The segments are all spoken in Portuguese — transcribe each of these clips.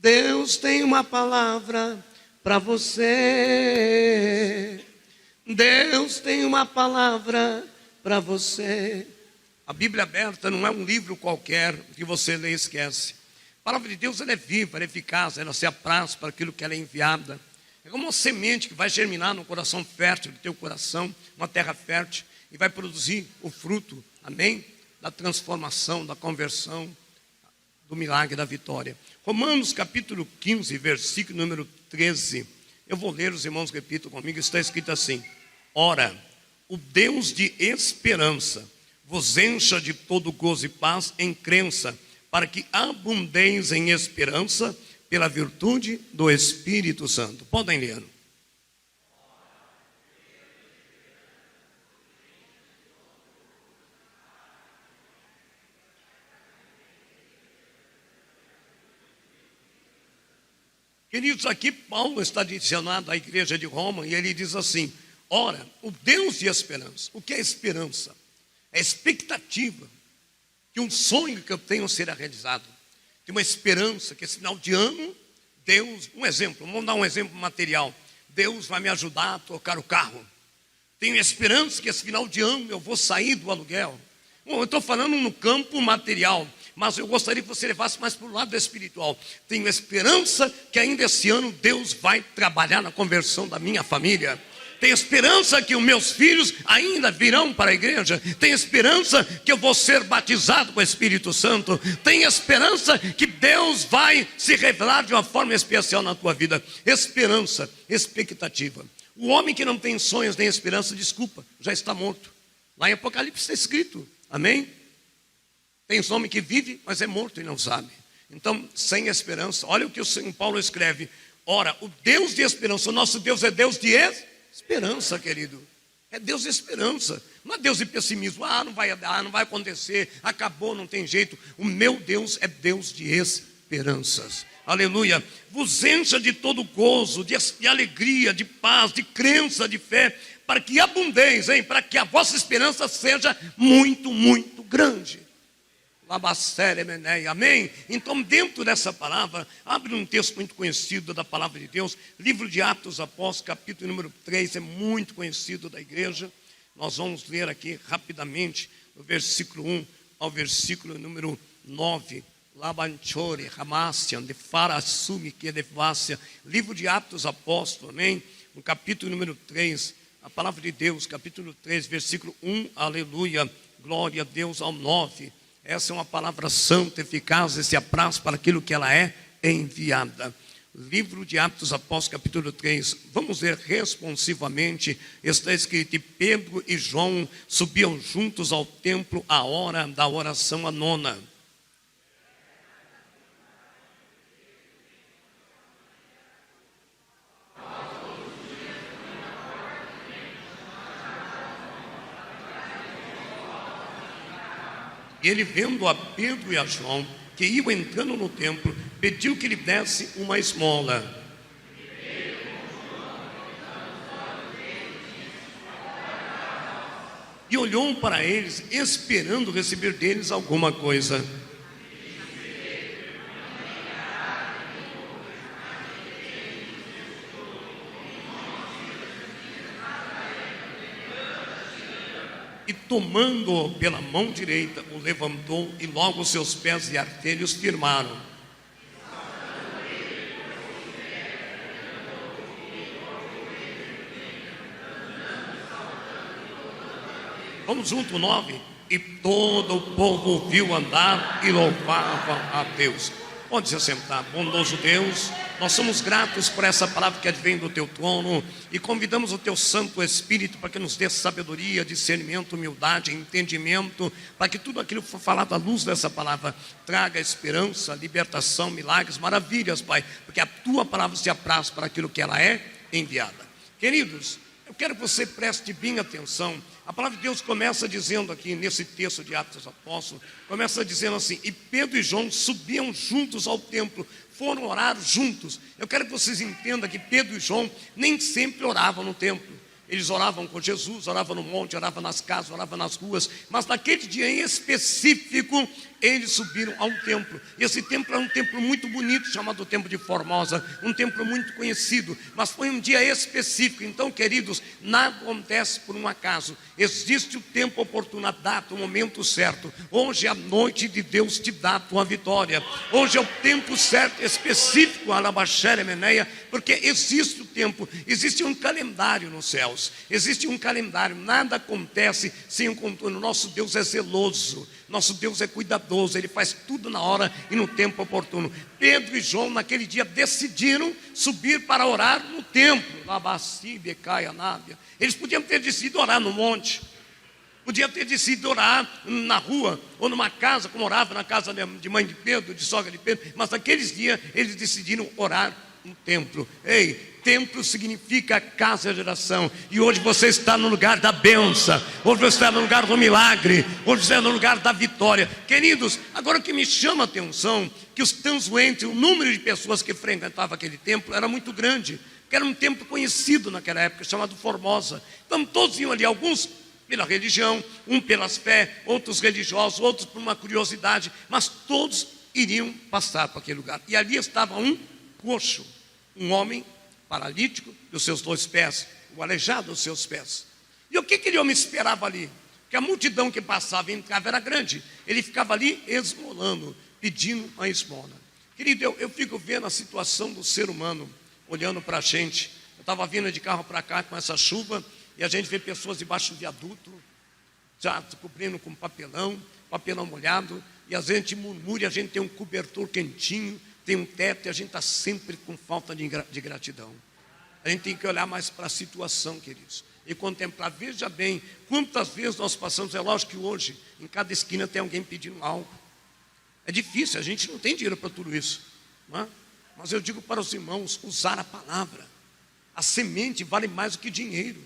Deus tem uma palavra para você. Deus tem uma palavra para você. A Bíblia aberta não é um livro qualquer que você lê e esquece. A palavra de Deus, ela é viva, ela é eficaz, ela se apraz para aquilo que ela é enviada. É como uma semente que vai germinar no coração fértil do teu coração, uma terra fértil, e vai produzir o fruto, amém? Da transformação, da conversão, do milagre, da vitória. Romanos capítulo 15, versículo número 13. Eu vou ler, os irmãos repitam comigo, está escrito assim: ora, o Deus de esperança vos encha de todo gozo e paz em crença, para que abundeis em esperança pela virtude do Espírito Santo. Podem ler. Queridos, aqui Paulo está direcionado à igreja de Roma e ele diz assim: ora, o Deus de esperança. O que é esperança? É expectativa que um sonho que eu tenho será realizado. Tem uma esperança que esse final de ano, Deus, um exemplo, vamos dar um exemplo material. Deus vai me ajudar a trocar o carro. Tenho esperança que esse final de ano eu vou sair do aluguel. Bom, eu estou falando no campo material, mas eu gostaria que você levasse mais para o lado espiritual. Tenho esperança que ainda esse ano Deus vai trabalhar na conversão da minha família. Tenho esperança que os meus filhos ainda virão para a igreja. Tenho esperança que eu vou ser batizado com o Espírito Santo. Tenho esperança que Deus vai se revelar de uma forma especial na tua vida. Esperança, expectativa. O homem que não tem sonhos nem esperança, desculpa, já está morto. Lá em Apocalipse está escrito, amém? Tem um homem que vive, mas é morto e não sabe. Então, sem esperança, olha o que o São Paulo escreve: ora, o Deus de esperança, o nosso Deus é Deus de esperança, querido. É Deus de esperança. Não é Deus de pessimismo. Não vai dar, não vai acontecer, acabou, não tem jeito. O meu Deus é Deus de esperanças. Aleluia. Vos encha de todo gozo, de alegria, de paz, de crença, de fé, para que abundeis, para que a vossa esperança seja muito, muito grande. Amém? Então, dentro dessa palavra, abre um texto muito conhecido da palavra de Deus, livro de Atos Apóstolos, capítulo número 3, é muito conhecido da igreja. Nós vamos ler aqui rapidamente, do versículo 1 ao versículo número 9. Labanchore, Ramassian, de Farasumi, que Devácia, livro de Atos Apóstolos, amém? No capítulo número 3, a palavra de Deus, capítulo 3, versículo 1, aleluia, glória a Deus, ao 9. Essa é uma palavra santa, eficaz, e se apraz para aquilo que ela é enviada. Livro de Atos Apóstolos, capítulo 3. Vamos ler responsivamente. Está escrito: e Pedro e João subiam juntos ao templo à hora da oração a nona. E ele, vendo a Pedro e a João, que iam entrando no templo, pediu que lhe desse uma esmola. E olhou para eles, esperando receber deles alguma coisa. E tomando-o pela mão direita, o levantou, e logo os seus pés e artelhos firmaram. Vamos junto, 9. E todo o povo o viu andar e louvava a Deus. Pode se assentar. Bondoso Deus, nós somos gratos por essa palavra que advém do teu trono, e convidamos o teu Santo Espírito para que nos dê sabedoria, discernimento, humildade, entendimento, para que tudo aquilo que for falado à luz dessa palavra traga esperança, libertação, milagres, maravilhas, Pai, porque a tua palavra se apraz para aquilo que ela é enviada. Queridos, eu quero que você preste bem atenção. A palavra de Deus começa dizendo aqui, nesse texto de Atos dos Apóstolos, começa dizendo assim: e Pedro e João subiam juntos ao templo, foram orar juntos. Eu quero que vocês entendam que Pedro e João nem sempre oravam no templo. Eles oravam com Jesus, oravam no monte, oravam nas casas, oravam nas ruas. Mas naquele dia em específico, eles subiram a um templo. E esse templo é um templo muito bonito, chamado Templo de Formosa. Um templo muito conhecido. Mas foi um dia específico. Então, queridos, nada acontece por um acaso. Existe o tempo oportuno, a data, o momento certo. Hoje é a noite de Deus te dá a tua vitória. Hoje é o tempo certo, específico, Alabaxere Meneia, porque existe o tempo, existe um calendário nos céus. Existe um calendário, nada acontece sem um contorno. Nosso Deus é zeloso, nosso Deus é cuidadoso, Ele faz tudo na hora e no tempo oportuno. Pedro e João naquele dia decidiram subir para orar no templo. Eles podiam ter decidido orar no monte, podiam ter decidido orar na rua ou numa casa, como orava na casa de mãe de Pedro, de sogra de Pedro. Mas naqueles dias eles decidiram orar no templo. Ei, templo significa casa de oração. E hoje você está no lugar da bênção. Hoje você está no lugar do milagre. Hoje você está no lugar da vitória. Queridos, agora o que me chama a atenção, que os transuentes, o número de pessoas que frequentavam aquele templo era muito grande, que era um templo conhecido naquela época, chamado Formosa. Então todos iam ali, alguns pela religião, um pelas fé, outros religiosos, outros por uma curiosidade, mas todos iriam passar para aquele lugar. E ali estava um coxo, um homem paralítico dos seus 2 pés, o aleijado dos seus pés. E o que aquele homem esperava ali? Porque a multidão que passava e entrava era grande. Ele ficava ali esmolando, pedindo uma esmola. Querido, eu fico vendo a situação do ser humano, olhando para a gente. Eu estava vindo de carro para cá com essa chuva, e a gente vê pessoas debaixo do viaduto, já cobrindo com papelão molhado, e a gente murmura, e a gente tem um cobertor quentinho, tem um teto, e a gente está sempre com falta de gratidão. A gente tem que olhar mais para a situação, queridos, e contemplar. Veja bem, quantas vezes nós passamos. É lógico que hoje, em cada esquina tem alguém pedindo algo. É difícil, a gente não tem dinheiro para tudo isso, não é? Mas eu digo para os irmãos, usar a palavra. A semente vale mais do que dinheiro.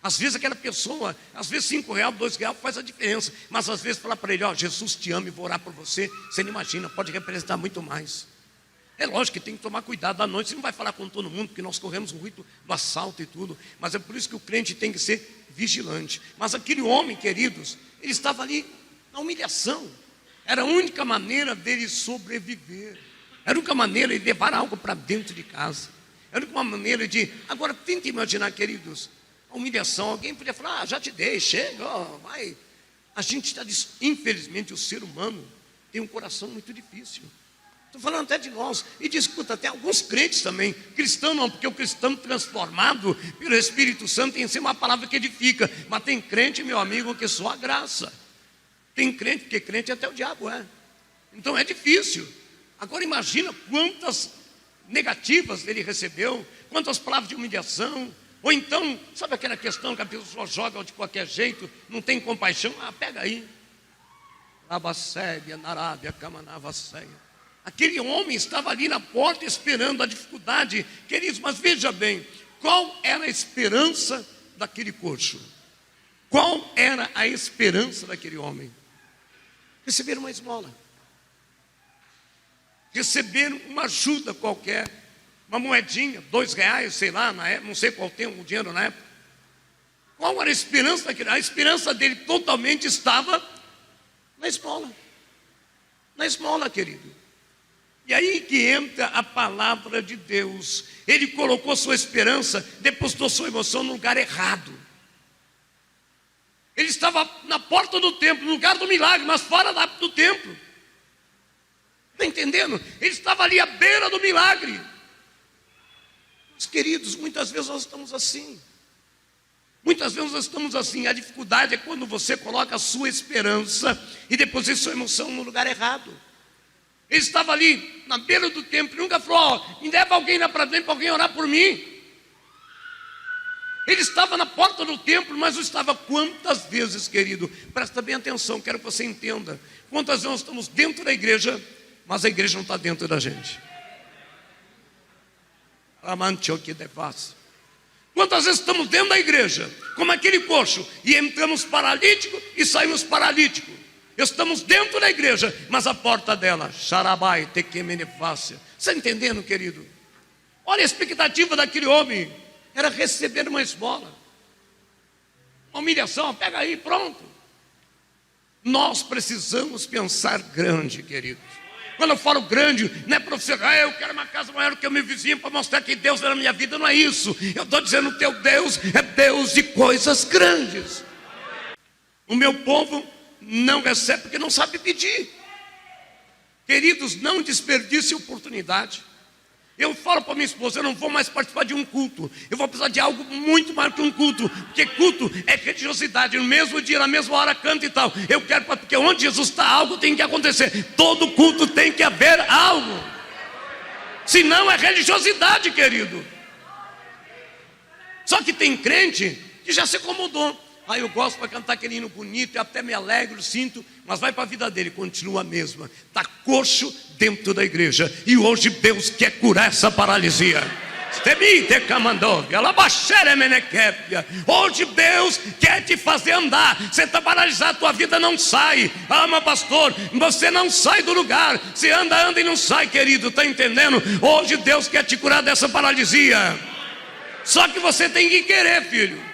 Às vezes aquela pessoa, às vezes R$5, R$2 faz a diferença. Mas às vezes falar para ele, ó, Jesus te ama e vou orar por você, você não imagina, pode representar muito mais. É lógico que tem que tomar cuidado à noite. Você não vai falar com todo mundo, porque nós corremos o risco do assalto e tudo. Mas é por isso que o crente tem que ser vigilante. Mas aquele homem, queridos, ele estava ali na humilhação. Era a única maneira dele sobreviver. Era a única maneira de levar algo para dentro de casa. Era a única maneira de... Agora, tente imaginar, queridos, a humilhação. Alguém podia falar, já te dei, chega, ó, vai. A gente está... Infelizmente, o ser humano tem um coração muito difícil. Estou falando até de nós. E discuta até alguns crentes também. Cristão não, porque o cristão transformado pelo Espírito Santo tem que ser uma palavra que edifica. Mas tem crente, meu amigo, que só a graça. Tem crente, porque crente até o diabo é. Então é difícil. Agora imagina quantas negativas ele recebeu, quantas palavras de humilhação. Ou então, sabe aquela questão que a pessoa joga de qualquer jeito, não tem compaixão? Ah, pega aí. Abasséia, Narábia, Camanavasséia. Aquele homem estava ali na porta esperando a dificuldade. Queridos, mas veja bem, qual era a esperança daquele coxo? Qual era a esperança daquele homem? Receber uma esmola. Receber uma ajuda qualquer. Uma moedinha, R$2, sei lá, na época, não sei qual tem o dinheiro na época. Qual era a esperança daquele? A esperança dele totalmente estava na esmola. Na esmola, querido. E aí que entra a palavra de Deus. Ele colocou sua esperança, depositou sua emoção no lugar errado. Ele estava na porta do templo, no lugar do milagre, mas fora do templo. Está entendendo? Ele estava ali à beira do milagre. Meus queridos, muitas vezes nós estamos assim. Muitas vezes nós estamos assim. A dificuldade é quando você coloca a sua esperança e deposita sua emoção no lugar errado. Ele estava ali na beira do templo e nunca falou, ó, me leva alguém lá para dentro para alguém orar por mim. Ele estava na porta do templo, mas não estava. Quantas vezes, querido, presta bem atenção, quero que você entenda. Quantas vezes nós estamos dentro da igreja, mas a igreja não está dentro da gente. Quantas vezes estamos dentro da igreja, como aquele coxo, e entramos paralítico e saímos paralítico. Estamos dentro da igreja, mas a porta dela, xarabai, tequemenefácia. Você está entendendo, querido? Olha a expectativa daquele homem, era receber uma esmola. Uma humilhação, pega aí, pronto. Nós precisamos pensar grande, queridos. Quando eu falo grande, não é para você, eu quero uma casa maior que o meu vizinho para mostrar que Deus é na minha vida, não é isso. Eu estou dizendo, o teu Deus é Deus de coisas grandes. O meu povo não recebe porque não sabe pedir. Queridos, não desperdice oportunidade. Eu falo para minha esposa, eu não vou mais participar de um culto. Eu vou precisar de algo muito maior que um culto. Porque culto é religiosidade. No mesmo dia, na mesma hora, canta e tal. Eu quero, porque onde Jesus está, algo tem que acontecer. Todo culto tem que haver algo. Senão é religiosidade, querido. Só que tem crente que já se acomodou. Eu gosto para cantar aquele hino bonito, eu até me alegro, sinto, mas vai para a vida dele, continua a mesma. Está coxo dentro da igreja. E hoje Deus quer curar essa paralisia. Hoje Deus quer te fazer andar. Você está paralisado, tua vida não sai. Mas pastor, você não sai do lugar. Você anda e não sai, querido, está entendendo? Hoje Deus quer te curar dessa paralisia. Só que você tem que querer, filho.